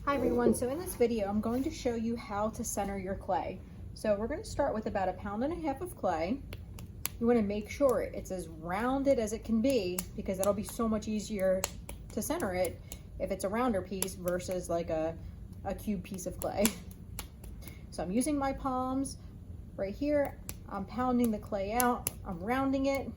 Hi everyone, so in this video I'm going to show you how to center your clay. So we're going to start with about 1.5 pounds of clay. You want to make sure it's as rounded as it can be because that'll be so much easier to center it if it's a rounder piece versus like a cube piece of clay. So I'm using my palms right here. I'm pounding the clay out, I'm rounding it.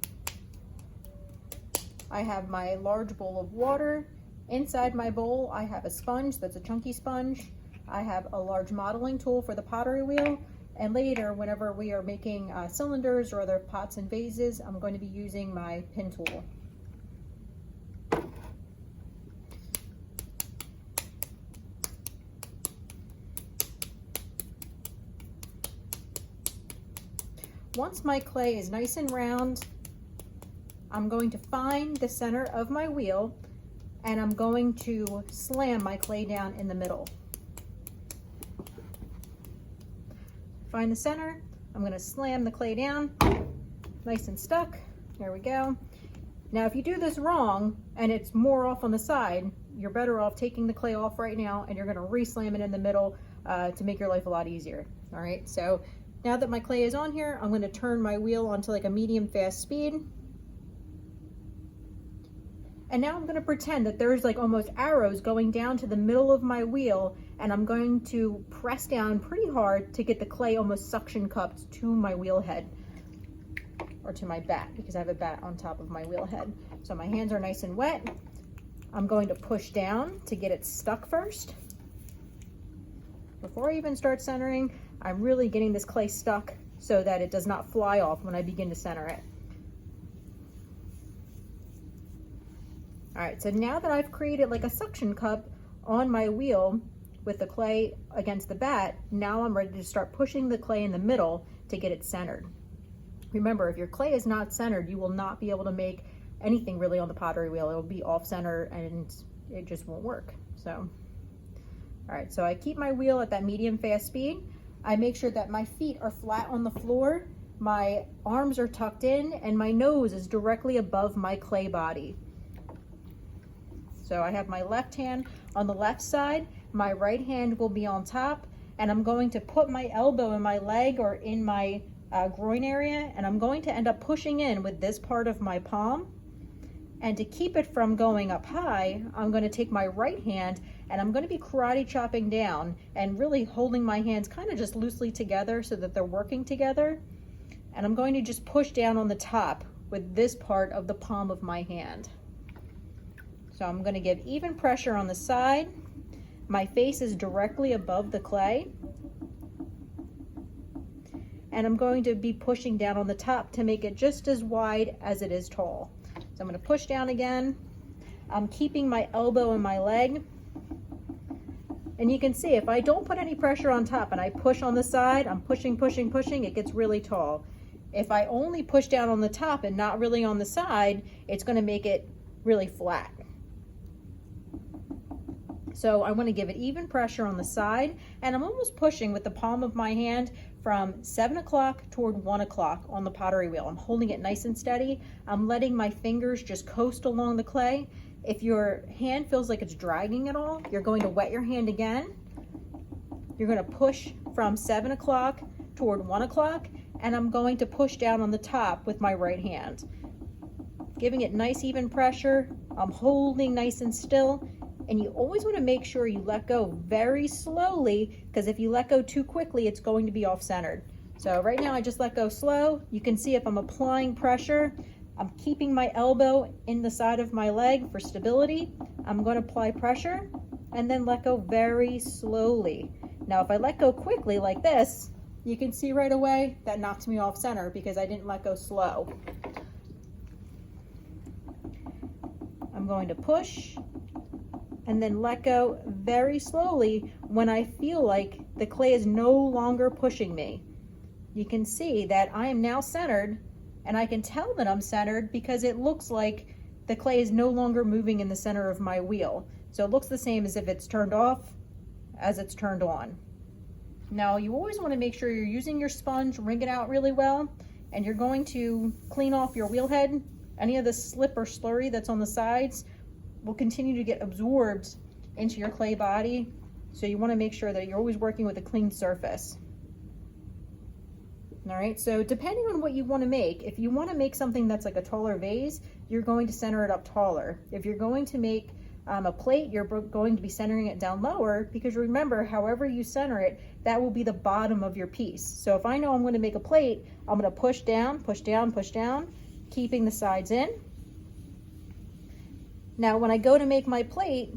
I have my large bowl of water. Inside my bowl, I have a sponge that's a chunky sponge. I have a large modeling tool for the pottery wheel. And later, whenever we are making cylinders or other pots and vases, I'm going to be using my pin tool. Once my clay is nice and round, I'm going to find the center of my wheel and I'm going to slam my clay down in the middle. Find the center, I'm going to slam the clay down, nice and stuck. There we go. Now if you do this wrong and it's more off on the side, you're better off taking the clay off right now and you're going to re-slam it in the middle to make your life a lot easier. All right, so now that my clay is on here, I'm going to turn my wheel onto like a medium fast speed. And now I'm going to pretend that there's like almost arrows going down to the middle of my wheel, and I'm going to press down pretty hard to get the clay almost suction cupped to my wheel head, or to my bat, because I have a bat on top of my wheel head. So my hands are nice and wet. I'm going to push down to get it stuck first. Before I even start centering, I'm really getting this clay stuck so that it does not fly off when I begin to center it. All right, so now that I've created like a suction cup on my wheel with the clay against the bat, now I'm ready to start pushing the clay in the middle to get it centered. Remember, if your clay is not centered, you will not be able to make anything really on the pottery wheel. It'll be off center and it just won't work. So, all right, so I keep my wheel at that medium fast speed. I make sure that my feet are flat on the floor, my arms are tucked in, and my nose is directly above my clay body. So I have my left hand on the left side, my right hand will be on top, and I'm going to put my elbow in my leg or in my groin area, and I'm going to end up pushing in with this part of my palm. And to keep it from going up high, I'm going to take my right hand and I'm going to be karate chopping down and really holding my hands kind of just loosely together so that they're working together. And I'm going to just push down on the top with this part of the palm of my hand. So I'm going to give even pressure on the side. My face is directly above the clay. And I'm going to be pushing down on the top to make it just as wide as it is tall. So I'm going to push down again. I'm keeping my elbow in my leg. And you can see if I don't put any pressure on top and I push on the side, I'm pushing, pushing, pushing, it gets really tall. If I only push down on the top and not really on the side, it's going to make it really flat. So I want to give it even pressure on the side, and I'm almost pushing with the palm of my hand from 7 o'clock toward 1 o'clock on the pottery wheel. I'm holding it nice and steady. I'm letting my fingers just coast along the clay. If your hand feels like it's dragging at all, you're going to wet your hand again. You're going to push from 7 o'clock toward 1 o'clock, and I'm going to push down on the top with my right hand. Giving it nice even pressure. I'm holding nice and still. And you always want to make sure you let go very slowly, because if you let go too quickly, it's going to be off-centered. So right now I just let go slow. You can see if I'm applying pressure, I'm keeping my elbow in the side of my leg for stability. I'm going to apply pressure and then let go very slowly. Now if I let go quickly like this, you can see right away that knocks me off center because I didn't let go slow. I'm going to push and then let go very slowly when I feel like the clay is no longer pushing me. You can see that I am now centered, and I can tell that I'm centered because it looks like the clay is no longer moving in the center of my wheel. So it looks the same as if it's turned off as it's turned on. Now you always want to make sure you're using your sponge, wring it out really well, and you're going to clean off your wheel head. Any of the slip or slurry that's on the sides will continue to get absorbed into your clay body So you want to make sure that you're always working with a clean surface. All right, so depending on what you want to make, if you want to make something that's like a taller vase, you're going to center it up taller. If you're going to make a plate, you're going to be centering it down lower, because remember, however you center it, that will be the bottom of your piece. So if I know I'm going to make a plate, I'm going to push down, push down, push down, keeping the sides in. Now when I go to make my plate,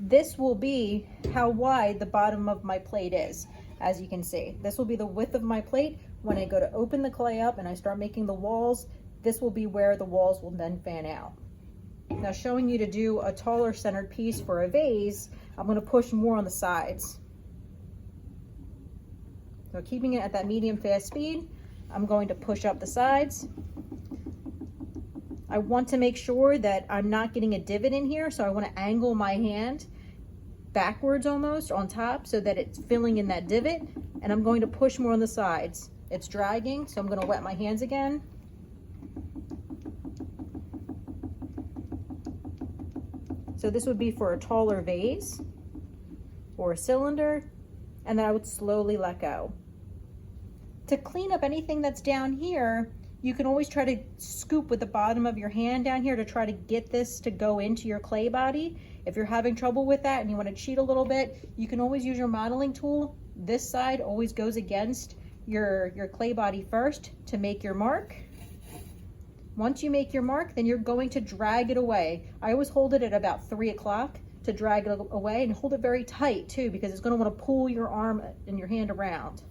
this will be how wide the bottom of my plate is. As you can see, this will be the width of my plate. When I go to open the clay up and I start making the walls, this will be where the walls will then fan out. Now showing you to do a taller centered piece for a vase, I'm going to push more on the sides. So keeping it at that medium fast speed, I'm going to push up the sides. I want to make sure that I'm not getting a divot in here, so I want to angle my hand backwards almost on top so that it's filling in that divot, and I'm going to push more on the sides. It's dragging, so I'm going to wet my hands again. So this would be for a taller vase or a cylinder, and then I would slowly let go. To clean up anything that's down here, you can always try to scoop with the bottom of your hand down here to try to get this to go into your clay body. If you're having trouble with that and you want to cheat a little bit, you can always use your modeling tool. This side always goes against your clay body first to make your mark. Once you make your mark, then you're going to drag it away. I always hold it at about 3 o'clock to drag it away, and hold it very tight too, because it's going to want to pull your arm and your hand around.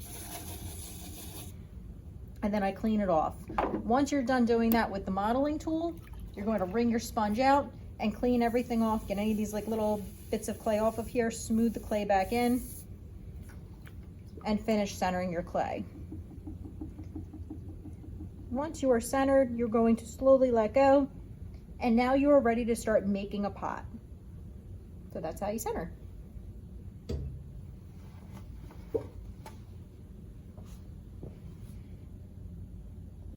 And then I clean it off. Once you're done doing that with the modeling tool, you're going to wring your sponge out and clean everything off. Get any of these like little bits of clay off of here, smooth the clay back in, and finish centering your clay. Once you are centered, you're going to slowly let go, and now you are ready to start making a pot. So that's how you center.